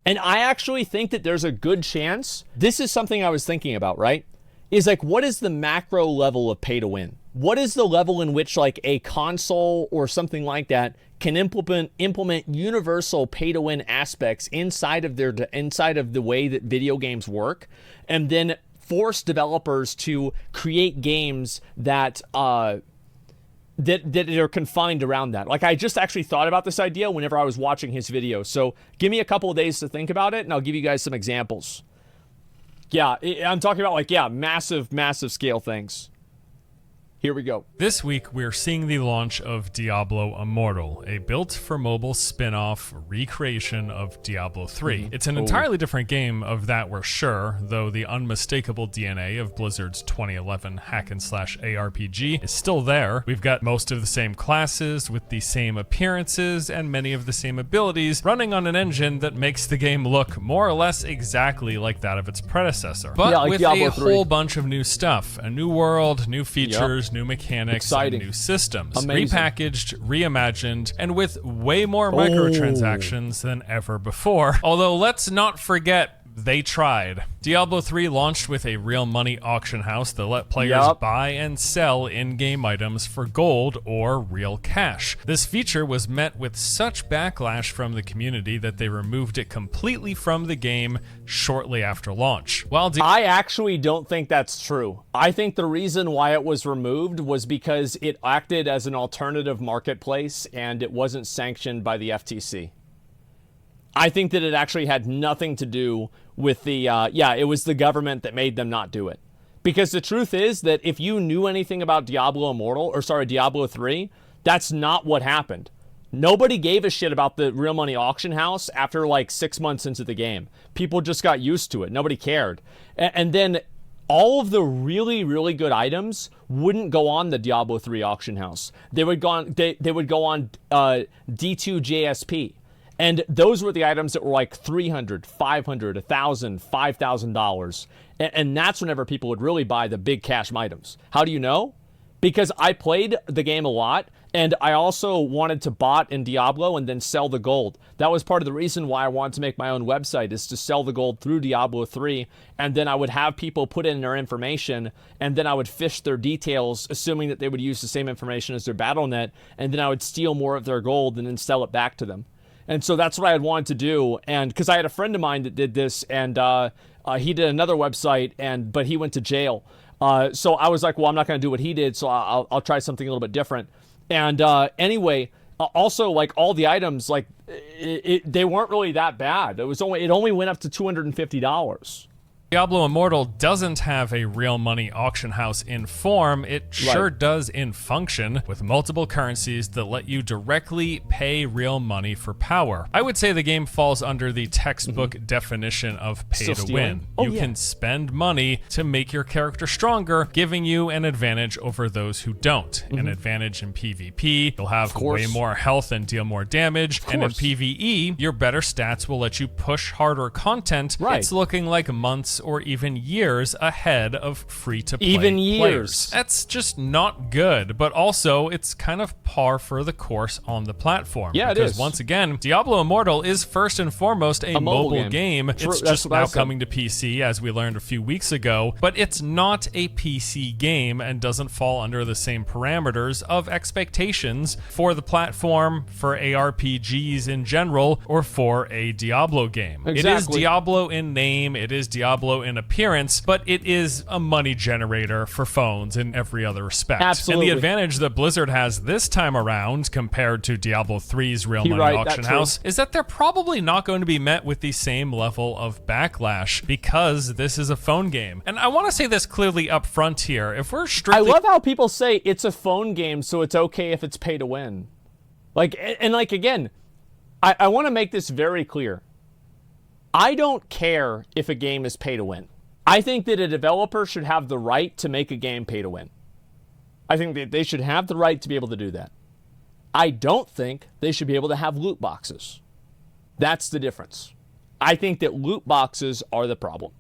And I actually think that there's a good chance, this is something I was thinking about, right? Is like, what is the macro level of pay to win? What is the level in which like a console or something like that can implement universal pay to win aspects inside of the way that video games work, and then force developers to create games that that are confined around that. Like, I just actually thought about this idea whenever I was watching his video. So give me a couple of days to think about it, and I'll give you guys some examples. Yeah, I'm talking about like, massive scale things. Here we go. This week, we're seeing the launch of Diablo Immortal, a built-for-mobile spin-off recreation of Diablo 3. It's an entirely different game, of that we're sure, though the unmistakable DNA of Blizzard's 2011 hack-and-slash ARPG is still there. We've got most of the same classes, with the same appearances, and many of the same abilities, running on an engine that makes the game look more or less exactly like that of its predecessor. But like with Diablo a 3. whole bunch of new stuff, a new world, new features, new mechanics, and new systems. Amazing. Repackaged, reimagined, and with way more microtransactions than ever before. Although, let's not forget, they tried. Diablo 3 launched with a real money auction house that let players buy and sell in-game items for gold or real cash. This feature was met with such backlash from the community that they removed it completely from the game shortly after launch. While I actually don't think that's true. I think the reason why it was removed was because it acted as an alternative marketplace and it wasn't sanctioned by the FTC. I think that it actually had nothing to do with the, it was the government that made them not do it. Because the truth is that if you knew anything about Diablo 3, that's not what happened. Nobody gave a shit about the real money auction house after like 6 months into the game. People just got used to it. Nobody cared. And then all of the really, really good items wouldn't go on the Diablo 3 auction house. They would go on, they would go on D2 JSP. And those were the items that were like $300, $500, $1,000, $5,000. And that's whenever people would really buy the big cash items. How do you know? Because I played the game a lot, and I also wanted to bot in Diablo and then sell the gold. That was part of the reason why I wanted to make my own website, is to sell the gold through Diablo 3, and then I would have people put in their information, and then I would fish their details, assuming that they would use the same information as their BattleNet, and then I would steal more of their gold and then sell it back to them. And so that's what I had wanted to do, and because I had a friend of mine that did this, and he did another website, but he went to jail. So I was like, well, I'm not going to do what he did, so I'll try something a little bit different. And anyway, also, like, all the items, like, they weren't really that bad. It only went up to $250. Diablo Immortal doesn't have a real money auction house in form. It sure does in function, with multiple currencies that let you directly pay real money for power. I would say the game falls under the textbook definition of pay to win. You can spend money to make your character stronger, giving you an advantage over those who don't. An advantage in PvP, you'll have way more health and deal more damage, and in PvE, your better stats will let you push harder content. It's looking like months or even years ahead of free-to-play players. That's just not good, but also it's kind of par for the course on the platform. Yeah, because it is. Once again, Diablo Immortal is first and foremost a mobile game. It's just now coming to PC, as we learned a few weeks ago, but it's not a PC game and doesn't fall under the same parameters of expectations for the platform, for ARPGs in general, or for a Diablo game. It is Diablo in name, it is Diablo in appearance, but it is a money generator for phones in every other respect. Absolutely. And the advantage that Blizzard has this time around, compared to Diablo 3's real money auction house, is that they're probably not going to be met with the same level of backlash, because this is a phone game. And I want to say this clearly up front here. If we're strictly... I love how people say it's a phone game, so it's okay if it's pay to win. Like, and like, again, I want to make this very clear. I don't care if a game is pay to win. I think that a developer should have the right to make a game pay to win. I think that they should have the right to be able to do that. I don't think they should be able to have loot boxes. That's the difference. I think that loot boxes are the problem.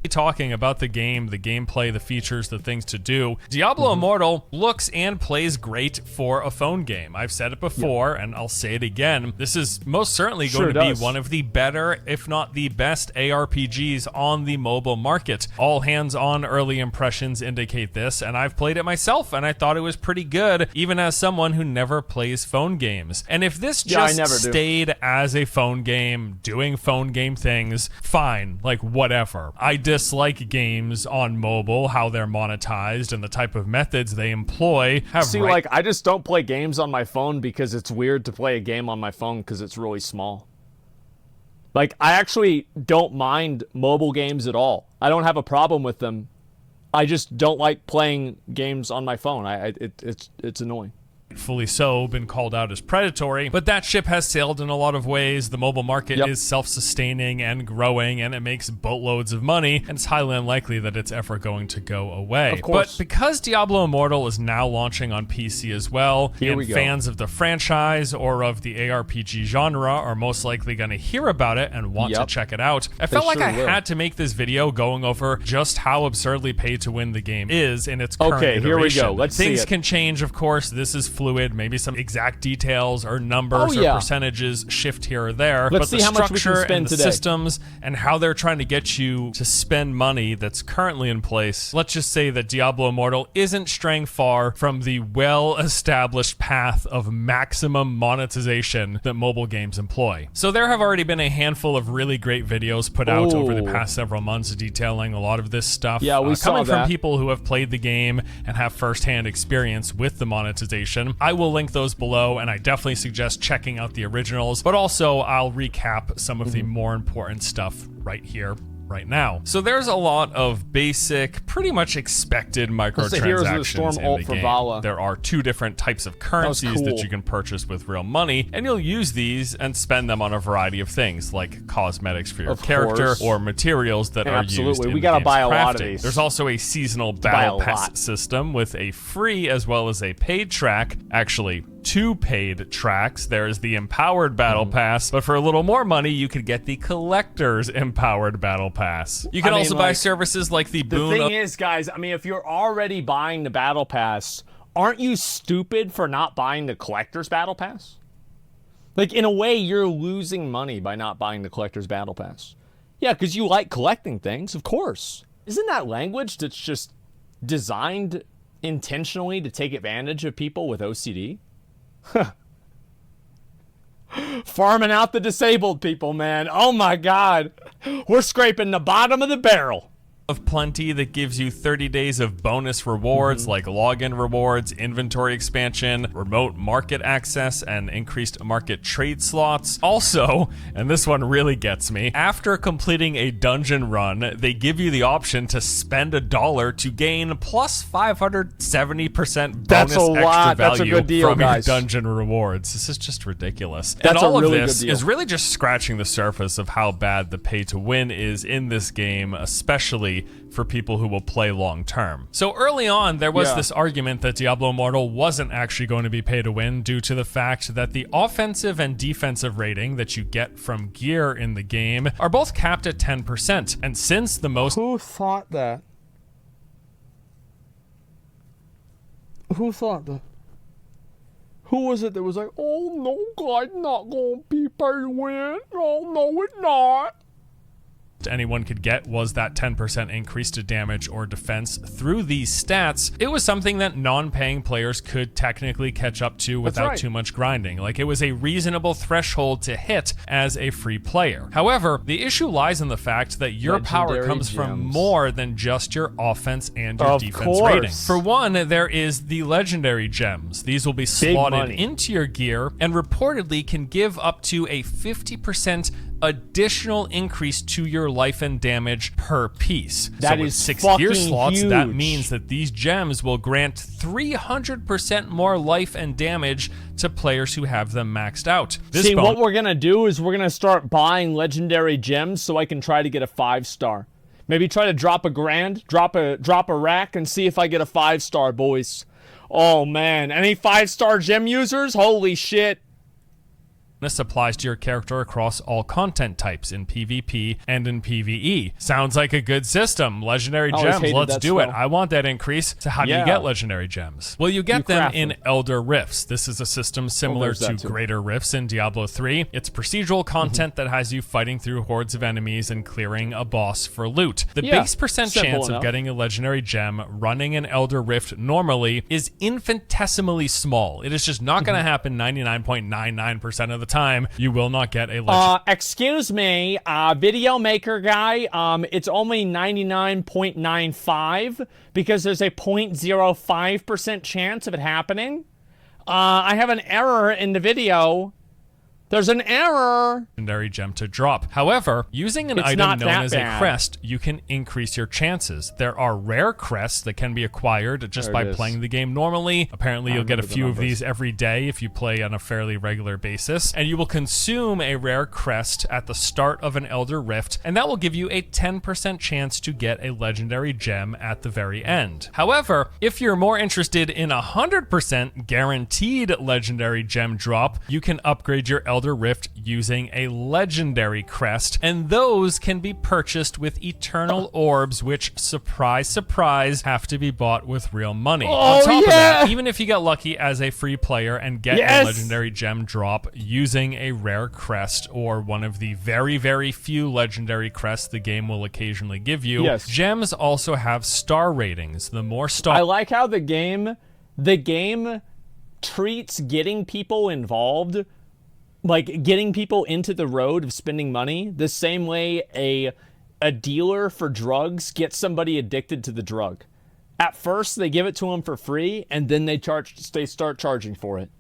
talking about the game, the gameplay, the features, the things to do. Diablo Immortal looks and plays great for a phone game. I've said it before, and I'll say it again. This is most certainly going to be one of the better, if not the best, ARPGs on the mobile market. All hands-on early impressions indicate this, and I've played it myself, and I thought it was pretty good, even as someone who never plays phone games. And if this just stayed as a phone game, doing phone game things, fine, like whatever. I dislike games on mobile, how they're monetized and the type of methods they employ. Like, I just don't play games on my phone because it's weird to play a game on my phone because it's really small. Like, I actually don't mind mobile games at all. I don't have a problem with them. I just don't like playing games on my phone. It's annoying. Fully so, been called out as predatory, but that ship has sailed in a lot of ways. The mobile market is self-sustaining and growing, and it makes boatloads of money, and it's highly unlikely that it's ever going to go away. Of course. But because Diablo Immortal is now launching on PC as well, fans of the franchise or of the ARPG genre are most likely going to hear about it and want to check it out. I felt like I had to make this video going over just how absurdly pay-to-win the game is in its current iteration. Here we go. Let's see it. Things can change, of course. This is fluid. Maybe some exact details or numbers or percentages shift here or there. Let's see how much we can spend and the systems and how they're trying to get you to spend money that's currently in place. Let's just say that Diablo Immortal isn't straying far from the well-established path of maximum monetization that mobile games employ. So there have already been a handful of really great videos put out over the past several months detailing a lot of this stuff. Yeah, we saw coming from people who have played the game and have firsthand experience with the monetization. I will link those below, and I definitely suggest checking out the originals, but also I'll recap some of the more important stuff right here, right now. So there's a lot of basic, pretty much expected microtransactions in the game. There are two different types of currencies that you can purchase with real money, and you'll use these and spend them on a variety of things, like cosmetics for your character or materials that are used in we gotta buy a lot of these. There's also a seasonal battle pass system with a free as well as a paid track. Actually, two paid tracks. There's the Empowered Battle Pass, but for a little more money, you could get the Collector's Empowered Battle Pass. You can also buy services like the Boon. The thing is, guys, I mean, if you're already buying the Battle Pass, aren't you stupid for not buying the Collector's Battle Pass? Like, in a way, you're losing money by not buying the Collector's Battle Pass. Yeah, because you like collecting things, of course. Isn't that language that's just designed intentionally to take advantage of people with OCD? Farming out the disabled people, man. Oh my God. We're scraping the bottom of the barrel. Of plenty that gives you 30 days of bonus rewards like login rewards, inventory expansion, remote market access, and increased market trade slots. Also, and this one really gets me, after completing a dungeon run, they give you the option to spend $1 to gain plus 570% bonus extra value from your dungeon rewards. This is just ridiculous. And all of this is really just scratching the surface of how bad the pay to win is in this game, especially for people who will play long term. So early on, there was this argument that Diablo Immortal wasn't actually going to be pay to win due to the fact that the offensive and defensive rating that you get from gear in the game are both capped at 10%. And since the most— Who thought that? Who thought that? Who was it that was like, oh no, God, not gonna be pay to win? Oh no, it's not. Anyone could get was that 10% increase to damage or defense through these stats. It was something that non-paying players could technically catch up to without too much grinding. Like, it was a reasonable threshold to hit as a free player. However, the issue lies in the fact that your power comes from more than just your offense and your defense rating. For one, there is the legendary gems. These will be slotted into your gear and reportedly can give up to a 50% additional increase to your life and damage per piece. That so with is 6 gear slots, that means that these gems will grant 300% more life and damage to players who have them maxed out. See, what we're gonna do is we're gonna start buying legendary gems so I can try to get a 5-star. Maybe try to drop $1,000, drop a rack, and see if I get a 5-star, boys. Oh man, any 5-star gem users? Holy shit. This applies to your character across all content types in PvP and in PvE. Sounds like a good system. Legendary gems, let's do it. I want that increase. So how do you get legendary gems? Well, you get them in Elder Rifts. This is a system similar to Greater Rifts in Diablo 3. It's procedural content that has you fighting through hordes of enemies and clearing a boss for loot. The base percent chance of getting a legendary gem running an Elder Rift normally is infinitesimally small. It is just not going to happen 99.99% of the time. You will not get a legend. Excuse me, video maker guy, it's only 99.95 because there's a 0.05% chance of it happening. I have an error in the video. There's an error. Legendary gem to drop. However, using an item known as a crest, you can increase your chances. There are rare crests that can be acquired just by playing the game normally. Apparently, you'll get a few of these every day if you play on a fairly regular basis. And you will consume a rare crest at the start of an Elder Rift, and that will give you a 10% chance to get a legendary gem at the very end. However, if you're more interested in 100% guaranteed legendary gem drop, you can upgrade your Elder Rift using a legendary crest, and those can be purchased with eternal orbs, which, surprise, surprise, have to be bought with real money. On top of that, even if you get lucky as a free player and get a legendary gem drop using a rare crest or one of the very, very few legendary crests the game will occasionally give you, gems also have star ratings. The more stars... I like how the game treats getting people involved, like getting people into the road of spending money, the same way a dealer for drugs gets somebody addicted to the drug. At first, they give it to them for free, and then they start charging for it.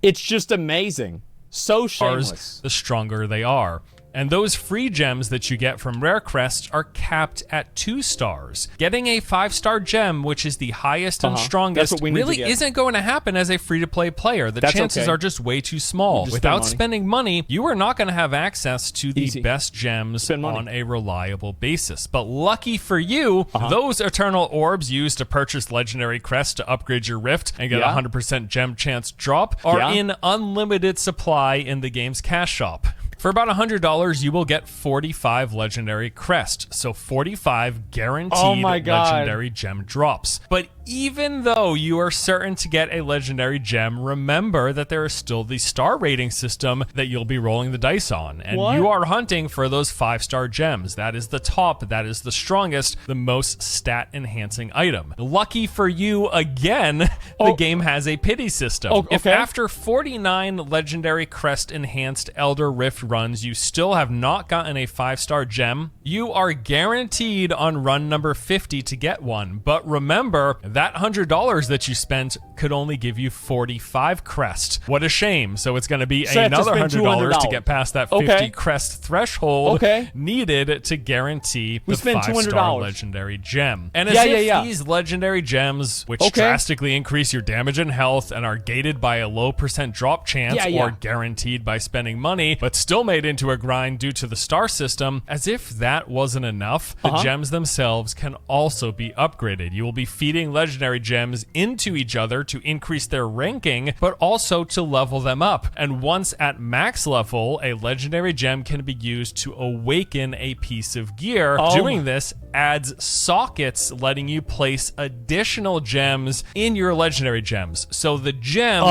It's just amazing. So shameless. The stronger they are. And those free gems that you get from rare crests are capped at 2 stars. Getting a 5-star gem, which is the highest and strongest, really isn't going to happen as a free-to-play player. The chances are just way too small. Without spending money, you are not going to have access to the best gems on a reliable basis. But lucky for you, those eternal orbs used to purchase legendary crests to upgrade your rift and get a 100% gem chance drop are in unlimited supply in the game's cash shop. For about $100, you will get 45 legendary crests, so 45 guaranteed legendary gem drops. But even though you are certain to get a legendary gem, remember that there is still the star rating system that you'll be rolling the dice on. And you are hunting for those 5-star gems. That is the top, that is the strongest, the most stat-enhancing item. Lucky for you, again, the game has a pity system. If after 49 legendary crest-enhanced Elder Rift runs, you still have not gotten a 5-star gem, you are guaranteed on run number 50 to get one. But remember, that $100 that you spent could only give you 45 crest. What a shame. So it's going to be another $100 to get past that 50 crest threshold needed to guarantee the 5-star legendary gem. And as if these legendary gems, which drastically increase your damage and health and are gated by a low percent drop chance or guaranteed by spending money, but still made into a grind due to the star system, as if that wasn't enough, the gems themselves can also be upgraded. You will be feeding legendary gems into each other to increase their ranking, but also to level them up. And once at max level, a legendary gem can be used to awaken a piece of gear. Doing this adds sockets, letting you place additional gems in your legendary gems. So the gems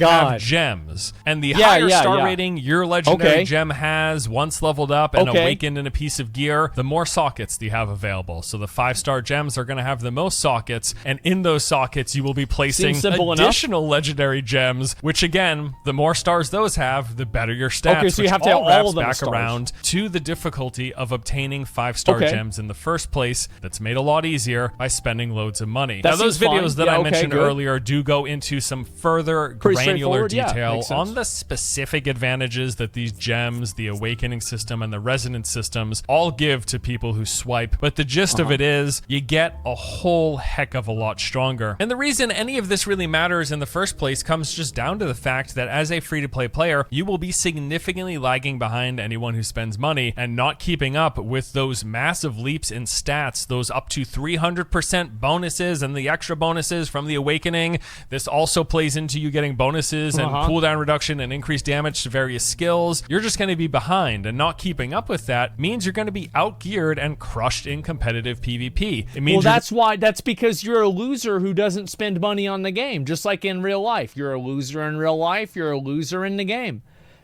have gems. And the higher star rating your legendary gem has, once leveled up and awakened in a piece of gear, the more sockets you have available. So the 5-star gems are going to have the most sockets, and in those sockets you will be placing additional legendary gems, which again, the more stars those have, the better your stats. So you have to have all of them back around to the difficulty of obtaining 5-star gems in the first place. That's made a lot easier by spending loads of money. Now those videos that I mentioned earlier do go into some further granular detail on the specific advantages that these gems gems, the awakening system, and the resonance systems all give to people who swipe. But the gist of it is you get a whole heck of a lot stronger. And the reason any of this really matters in the first place comes just down to the fact that as a free-to-play player, you will be significantly lagging behind anyone who spends money and not keeping up with those massive leaps in stats, those up to 300% bonuses and the extra bonuses from the awakening. This also plays into you getting bonuses and cooldown reduction and increased damage to various skills. You're just going to be behind, and not keeping up with that means you're going to be outgeared and crushed in competitive PvP. It means that's because you're a loser who doesn't spend money on the game, just like in real life. You're a loser in real life, you're a loser in the game.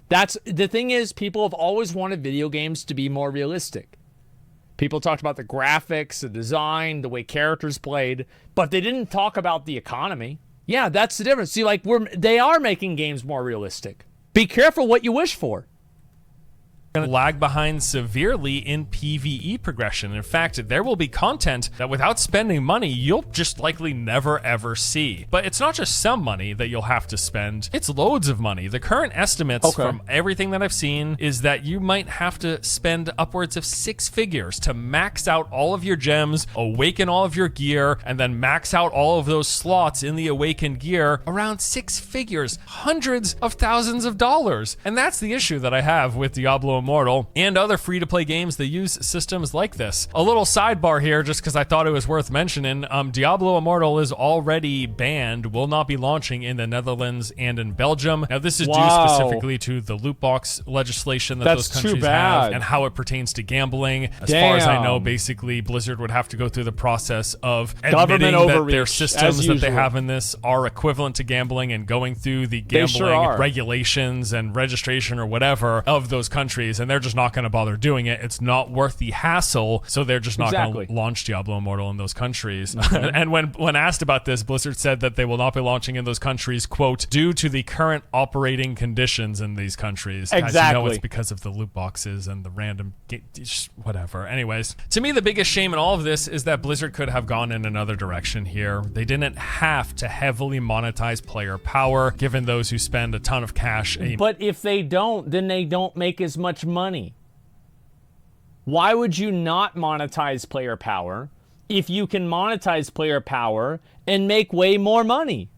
That's the thing is, people have always wanted video games to be more realistic. People talked about the graphics, the design, the way characters played, but they didn't talk about the economy. Yeah, that's the difference. See, like they are making games more realistic. Be careful what you wish for. Going to lag behind severely in PvE progression. In fact, there will be content that without spending money, you'll just likely never ever see. But it's not just some money that you'll have to spend, it's loads of money. The current estimates from everything that I've seen is that you might have to spend upwards of 6 figures to max out all of your gems, awaken all of your gear, and then max out all of those slots in the awakened gear. Around 6 figures, hundreds of thousands of dollars. And that's the issue that I have with Diablo Immortal and other free-to-play games that use systems like this. A little sidebar here, just because I thought it was worth mentioning, Diablo Immortal is already banned, will not be launching in the Netherlands and in Belgium. Now, this is due specifically to the loot box legislation that those countries have and how it pertains to gambling. As far as I know, basically, Blizzard would have to go through the process of admitting that their systems that they have in this are equivalent to gambling and going through the gambling regulations and registration or whatever of those countries. And they're just not going to bother doing it. It's not worth the hassle, so they're just not going to launch Diablo Immortal in those countries. And when asked about this, Blizzard said that they will not be launching in those countries, quote, due to the current operating conditions in these countries. As you know, it's because of the loot boxes and the random whatever. Anyways, to me, the biggest shame in all of this is that Blizzard could have gone in another direction here. They didn't have to heavily monetize player power, given those who spend a ton of cash. But if they don't, then they don't make as much money. Why would you not monetize player power if you can monetize player power and make way more money?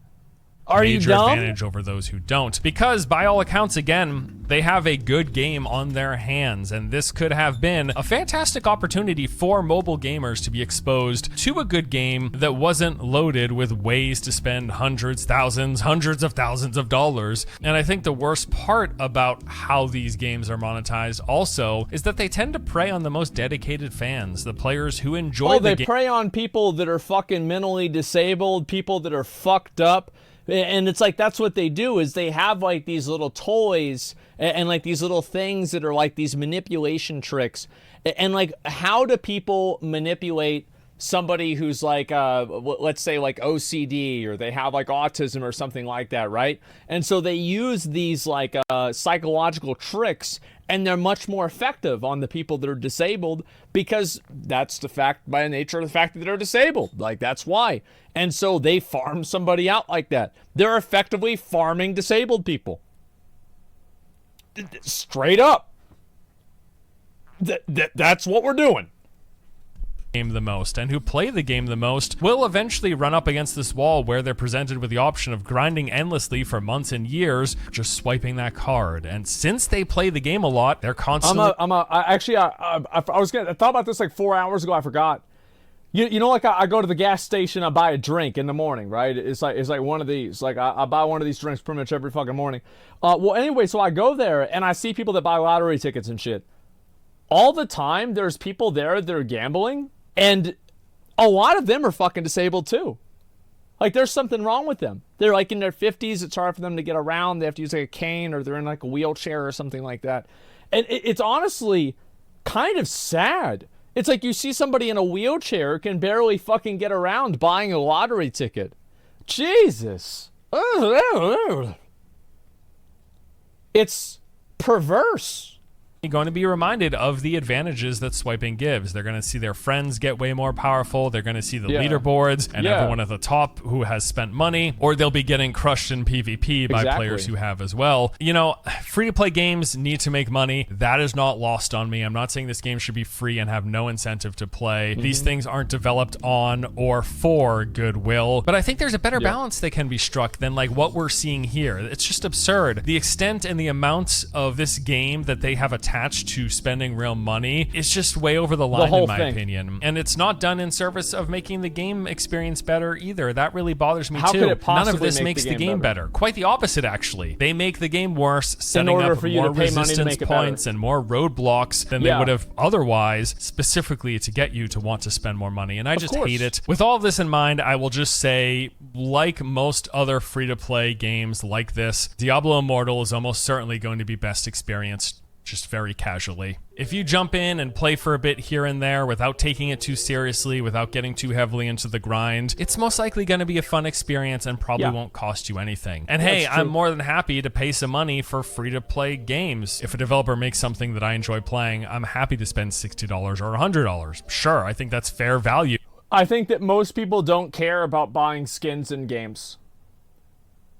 Are you dumb? Advantage over those who don't, because by all accounts, again, they have a good game on their hands, and this could have been a fantastic opportunity for mobile gamers to be exposed to a good game that wasn't loaded with ways to spend hundreds of thousands of dollars. And I think the worst part about how these games are monetized also is that they tend to prey on the most dedicated fans, the players who enjoy the game. They prey on people that are fucking mentally disabled, people that are fucked up. And it's like, that's what they do, is they have like these little toys and like these little things that are like these manipulation tricks. And like, how do people manipulate somebody who's like, let's say like OCD, or they have like autism or something like that, right? And so they use these like psychological tricks, and they're much more effective on the people that are disabled, because that's the fact, by nature of the fact that they're disabled. Like, that's why. And so they farm somebody out like that. They're effectively farming disabled people. Straight up. That's what we're doing. Game the most, and who play the game the most, will eventually run up against this wall where they're presented with the option of grinding endlessly for months and years, just swiping that card. And since they play the game a lot, they're constantly... I thought about this like 4 hours ago. I forgot. You know, like I go to the gas station, I buy a drink in the morning, right? It's like one of these. Like I buy one of these drinks pretty much every fucking morning. Well, anyway, so I go there and I see people that buy lottery tickets and shit. All the time, there's people there that are gambling, and a lot of them are fucking disabled too. Like, there's something wrong with them. They're like in their 50s. It's hard for them to get around. They have to use like a cane, or they're in like a wheelchair or something like that. And it's honestly kind of sad. It's like you see somebody in a wheelchair can barely fucking get around buying a lottery ticket. Jesus. It's perverse going to be reminded of the advantages that swiping gives. They're going to see their friends get way more powerful. They're going to see the leaderboards and everyone at the top who has spent money, or they'll be getting crushed in PvP by players who have as well. You know, free-to-play games need to make money. That is not lost on me. I'm not saying this game should be free and have no incentive to play. These things aren't developed on or for goodwill, but I think there's a better balance that can be struck than like what we're seeing here. It's just absurd. The extent and the amount of this game that they have attached to spending real money is just way over the line in my opinion. And it's not done in service of making the game experience better either. That really bothers me too. None of this makes the game better. Quite the opposite, actually. They make the game worse, setting up more resistance points and more roadblocks than they would have otherwise, specifically to get you to want to spend more money. And I just hate it. With all of this in mind, I will just say, like most other free-to-play games like this, Diablo Immortal is almost certainly going to be best experienced just very casually. If you jump in and play for a bit here and there without taking it too seriously, without getting too heavily into the grind, it's most likely going to be a fun experience and probably won't cost you anything. And hey, I'm more than happy to pay some money for free-to-play games. If a developer makes something that I enjoy playing, I'm happy to spend $60 or $100. Sure, I think that's fair value. I think that most people don't care about buying skins in games.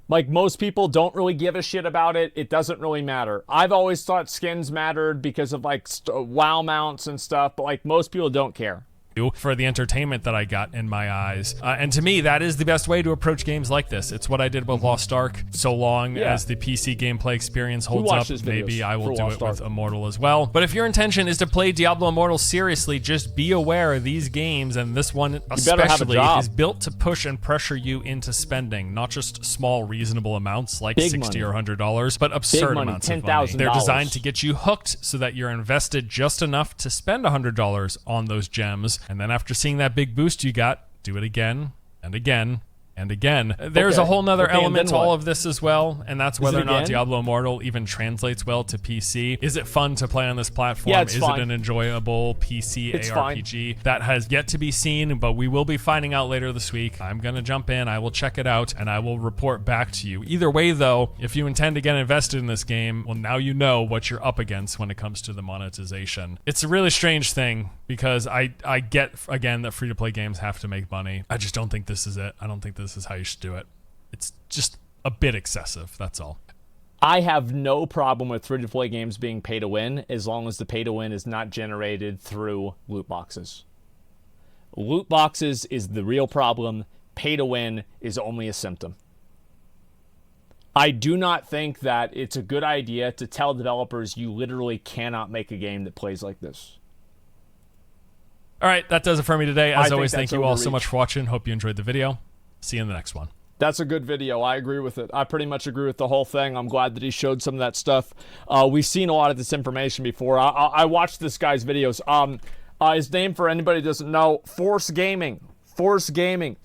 Like, most people don't really give a shit about it. It doesn't really matter. I've always thought skins mattered because of, like, WoW mounts and stuff, but, like, most people don't care. For the entertainment that I got in my eyes. And to me, that is the best way to approach games like this. It's what I did with Lost Ark. So long as the PC gameplay experience holds up, maybe I will do it with Immortal as well. But if your intention is to play Diablo Immortal seriously, just be aware these games, and this one especially, is built to push and pressure you into spending, not just small, reasonable amounts like $60 or $100, but absurd amounts of money. They're designed to get you hooked so that you're invested just enough to spend $100 on those gems. And then after seeing that big boost you got, do it again and again and again. There's a whole nother element to all of this as well, and that's whether or not Diablo Immortal even translates well to PC. Is it fun to play on this platform? Yeah, Is it an enjoyable PC ARPG? That has yet to be seen, but we will be finding out later this week. I'm going to jump in, I will check it out, and I will report back to you. Either way, though, if you intend to get invested in this game, well, now you know what you're up against when it comes to the monetization. It's a really strange thing, because I get, again, that free-to-play games have to make money. I just don't think this is it. I don't think this is how you should do it. It's just a bit excessive, that's all. I have no problem with free-to-play games being pay-to-win as long as the pay-to-win is not generated through loot boxes. Loot boxes is the real problem. Pay-to-win is only a symptom. I do not think that it's a good idea to tell developers you literally cannot make a game that plays like this. All right, that does it for me today. As always, thank you all so much for watching. Hope you enjoyed the video. See you in the next one. That's a good video. I agree with it. I pretty much agree with the whole thing. I'm glad that he showed some of that stuff. We've seen a lot of this information before. I watched this guy's videos. His name, for anybody who doesn't know, Force Gaming. Force Gaming.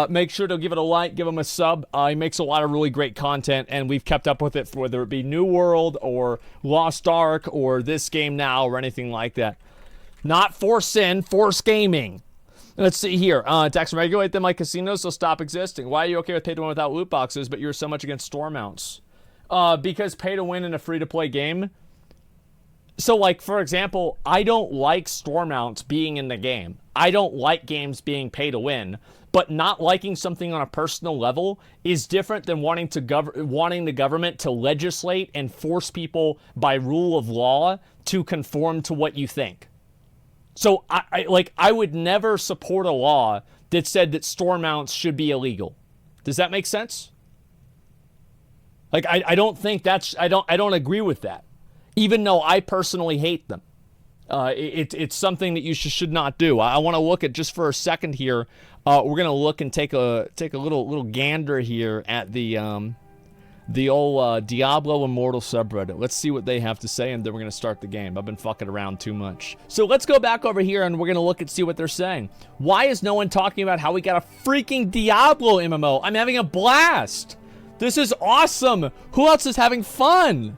Make sure to give it a like, give him a sub. He makes a lot of really great content, and we've kept up with it, whether it be New World or Lost Ark or this game now or anything like that. Not Force Sin, Force Gaming. Let's see here. Tax and regulate them like casinos, they'll stop existing. Why are you okay with pay to win without loot boxes, but you're so much against store mounts? Because pay to win in a free-to-play game. So, like, for example, I don't like store mounts being in the game. I don't like games being pay to win. But not liking something on a personal level is different than wanting the government to legislate and force people by rule of law to conform to what you think. So, I would never support a law that said that store mounts should be illegal. Does that make sense? Like, I don't think that's, I don't agree with that. Even though I personally hate them. It's something that you should not do. I want to look at, just for a second here, we're going to look and take a little gander here at the old Diablo Immortal subreddit. Let's see what they have to say, and then we're going to start the game. I've been fucking around too much. So let's go back over here, and we're going to look and see what they're saying. Why is no one talking about how we got a freaking Diablo MMO? I'm having a blast. This is awesome. Who else is having fun?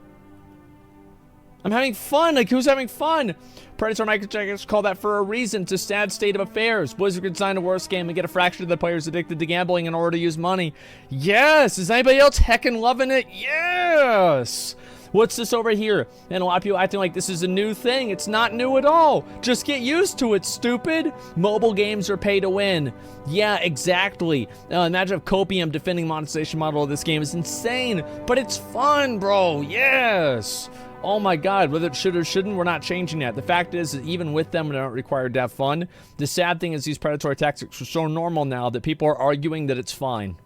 I'm having fun. Like, who's having fun? Predator Microcheckers call that for a reason. It's a sad state of affairs. Blizzard could design a worse game and get a fraction of the players addicted to gambling in order to use money. Yes! Is anybody else heckin' loving it? Yes! What's this over here? And a lot of people acting like this is a new thing. It's not new at all. Just get used to it, stupid. Mobile games are pay to win. Yeah, exactly. Imagine if Copium defending monetization model of this game is insane, but it's fun, bro. Yes. Oh my God, whether it should or shouldn't, we're not changing that. The fact is that even with them, they're not required to have fun. The sad thing is these predatory tactics are so normal now that people are arguing that it's fine.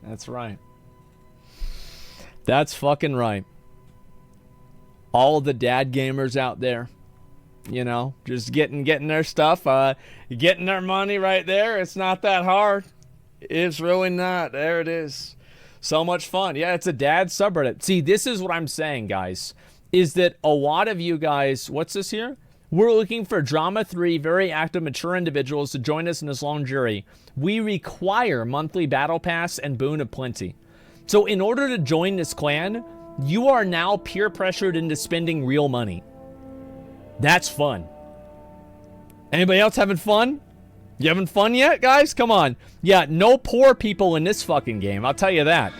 That's right. That's fucking right. All the dad gamers out there, you know, just getting their stuff, getting their money right there. It's not that hard. It's really not. There it is. So much fun. Yeah, it's a dad subreddit. See, this is what I'm saying, guys. Is that a lot of you guys, what's this here? We're looking for Drama 3 very active, mature individuals to join us in this long jury. We require monthly battle pass and boon of plenty. So in order to join this clan, you are now peer pressured into spending real money. That's fun. Anybody else having fun? You having fun yet, guys? Come on. Yeah, no poor people in this fucking game, I'll tell you that.